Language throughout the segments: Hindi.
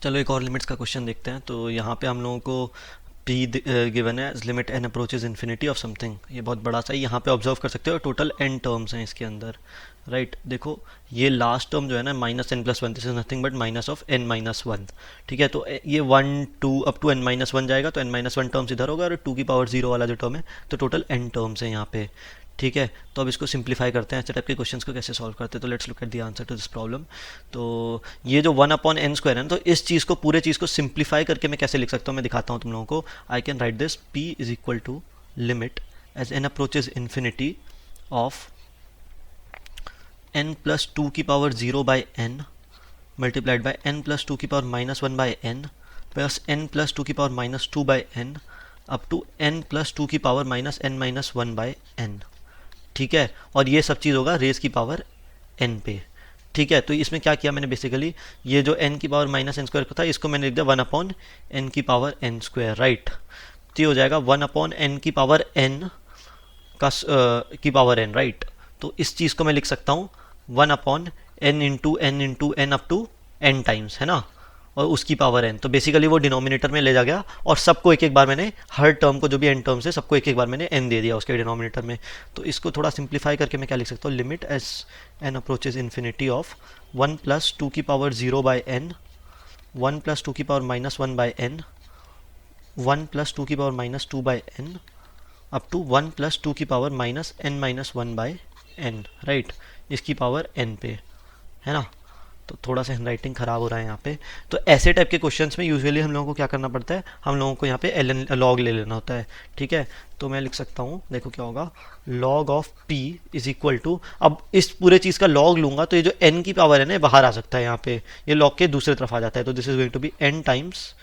चलो एक और लिमिट्स का क्वेश्चन देखते हैं। तो यहाँ पे हम लोगों को p गिवन है age limit n approaches infinity of something. ये बहुत बड़ा सा है, यहाँ पे ऑब्जर्व कर सकते हो टोटल n टर्म्स हैं इसके अंदर। राइट देखो ये लास्ट टर्म जो है ना -n+1, this is nothing but minus of n-1। ठीक है, तो ये 1 2 अप टू n-1 जाएगा, तो n-1 टर्म्स इधर होगा और 2 की पावर 0 वाला जो टर्म है, तो टोटल n टर्म्स हैं यहाँ पे। ठीक है, तो अब इसको सिंप्लीफाई करते हैं, ऐसे टाइप के क्वेश्चंस को कैसे सॉल्व करते हैं। तो let's look at the answer to this problem. तो ये जो 1/n² है ना, तो इस चीज़ को पूरे चीज़ को सिंप्लीफाई करके मैं कैसे लिख सकता हूँ, मैं दिखाता हूँ तुम लोगों को। I can write this p is equal to limit as n approaches infinity of n+2^0/n multiplied by n+2^-1/n plus n+2^-2/n up to n+2^-n-1/n। ठीक है, और ये सब चीज़ होगा रेज की पावर n पे। ठीक है, तो इसमें क्या किया मैंने बेसिकली, ये जो n की पावर -n² था, इसको मैंने लिख दिया 1/n²। राइट, तो ये हो जाएगा 1/n की पावर n। राइट, तो इस चीज़ को मैं लिख सकता हूँ 1/n up to n times, है ना, और उसकी पावर n। तो बेसिकली वो डिनोमिनेटर में ले जा गया और सबको एक एक बार मैंने, हर टर्म को जो भी n टर्म्स है सबको एक एक बार मैंने n दे दिया उसके डिनोमिनेटर में। तो इसको थोड़ा सिंप्लीफाई करके मैं क्या लिख सकता हूँ, limit as n approaches infinity of 1+2^0/n 1+2^-1/n 1+2^-2/n up to 1+2^-n-1/n। Right, इसकी पावर n पे, है ना। तो थोड़ा सा हैंडराइटिंग ख़राब हो रहा है यहाँ पे। तो ऐसे टाइप के क्वेश्चंस में यूजुअली हम लोगों को क्या करना पड़ता है, हम लोगों को यहाँ पे ln log ले लेना होता है। ठीक है, तो मैं लिख सकता हूँ, देखो क्या होगा, log of p is equal to, अब इस पूरे चीज़ का log लूंगा तो ये जो n की पावर है ना बाहर आ सकता है यहाँ पे, ये log के दूसरी तरफ आ जाता है। तो this is going to be n times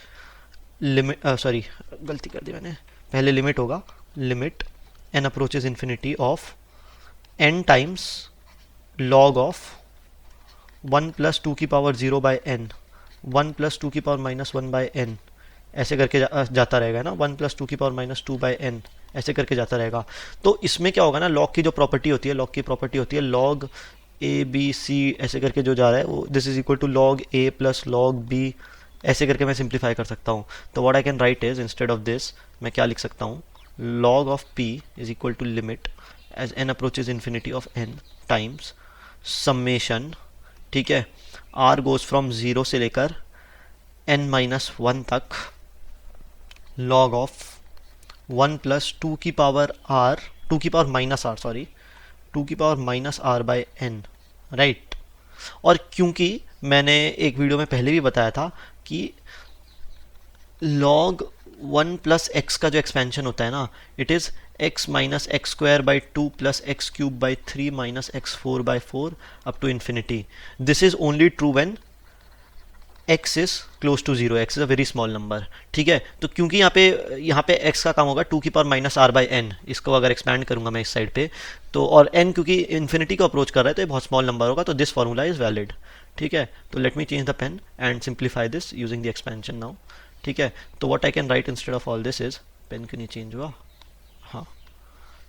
limit, sorry गलती कर दी मैंने, पहले लिमिट होगा, limit n approaches infinity of n times log of 1+2^0/n 1+2^-1/n ऐसे करके जाता रहेगा ना, 1+2^-2/n ऐसे करके जाता रहेगा। तो इसमें क्या होगा ना, लॉग की जो प्रॉपर्टी होती है, लॉग की प्रॉपर्टी होती है log a b c ऐसे करके जो जा रहा है वो this is equal to log a plus log b, ऐसे करके मैं सिंप्लीफाई कर सकता हूँ। तो what I can write is, instead of this मैं क्या लिख सकता हूँ, log of p is equal to limit as n approaches infinity of n times summation. ठीक है, r गोज फ्रॉम 0 से लेकर n-1 तक log of 1+2^r 2^-r sorry 2^-r/n। Right, और क्योंकि मैंने एक वीडियो में पहले भी बताया था कि log 1 प्लस एक्स का जो एक्सपेंशन होता है ना, it is x minus x² 2 plus x³ 3 minus x4/4 up to infinity. This is only true when x is close to 0, x is a very small number. ठीक है, तो क्योंकि यहाँ पे x का काम होगा 2^-r/n, इसको अगर एक्सपैंड करूंगा मैं इस साइड पे, तो और n क्योंकि इन्फिनिटी को अप्रोच कर रहा है तो ये बहुत स्मॉल नंबर होगा, तो दिस फॉर्मूला इज वैलिड। ठीक है, तो let me change the pen and simplify this using the expansion now. ठीक है, तो what I can write instead of all this is, pen क्यों नहीं चेंज हुआ, हाँ,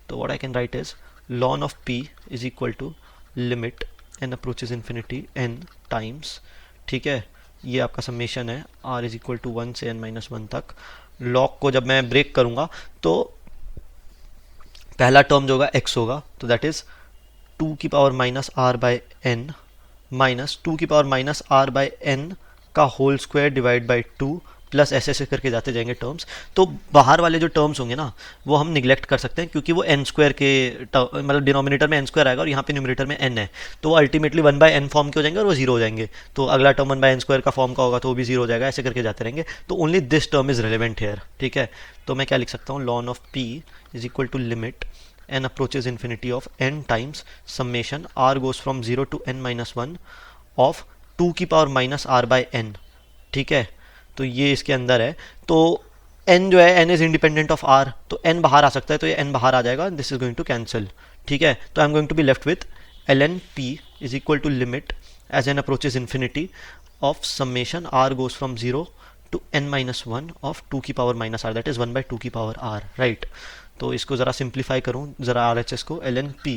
तो what I can write is ln of p is equal to limit n approaches infinity n times, ठीक है, ये आपका समेशन है r इज इक्वल टू 1 से n-1 तक। log को जब मैं ब्रेक करूंगा तो पहला टर्म जो होगा x होगा, तो that is 2^-r/n minus 2^-r/n का whole square divide by 2 plus ऐसे ऐसे करके जाते जाएंगे टर्म्स। तो बाहर वाले जो टर्म्स होंगे ना वो हम निगलेक्ट कर सकते हैं, क्योंकि वो n² के मतलब डिनोमिनेटर में n² आएगा और यहाँ पे न्यूमरेटर में n है, तो वो अल्टीमेटली 1/n फॉर्म के हो जाएंगे और वो 0 हो जाएंगे। तो अगला टर्म 1/n² का फॉर्म का होगा तो वो भी 0 हो जाएगा, ऐसे करके जाते रहेंगे। तो only this term is relevant here. ठीक है, तो मैं क्या लिख सकता हूँ, ln of p is equal to limit n approaches infinity of n times summation r goes from 0 to n-1 of 2^-r/n। ठीक है, तो ये इसके अंदर है। तो n जो है n is independent of r, तो n बाहर आ सकता है, तो ये n बाहर आ जाएगा, this is going to cancel. ठीक है, तो I am going to be left with ln p is equal to limit as n approaches infinity of summation r goes from 0 to n-1 of 2^-r that is 1/2^r। Right, तो इसको ज़रा सिंप्लीफाई करूँ ज़रा RHS को, ln p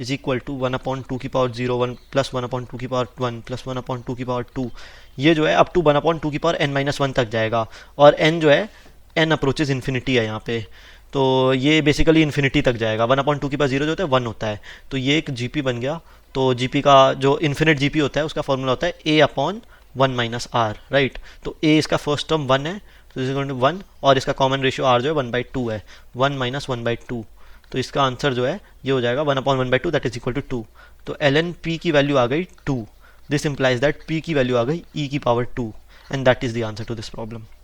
is equal to 1/2^0 1 plus 1/2^1 plus 1/2^2, ये जो है अप टू 1/2 की पावर एन माइनस वन तक जाएगा, और एन जो है एन अप्रोचेज इन्फिनिटी है यहाँ पे, तो ये बेसिकली इन्फिनिटी तक जाएगा। 1/2 की पावर जीरो जो होता है वन होता है, तो ये एक जीपी बन गया। तो जीपी का जो इन्फिनिट जीपी होता है उसका फॉर्मूला होता है A upon one minus R, right. तो ए इसका फर्स्ट टर्म वन है, तो इज इक्वल टू वन, और इसका कॉमन रेशियो आर जो है 1/2 है, 1 - 1/2। तो इसका आंसर जो है ये हो जाएगा 1/1/2 दैट इज इक्वल टू 2। तो एल एन पी की वैल्यू आ गई 2। दिस इंप्लाइज दैट पी की वैल्यू आ गई ई की power 2, and that is the answer to this problem.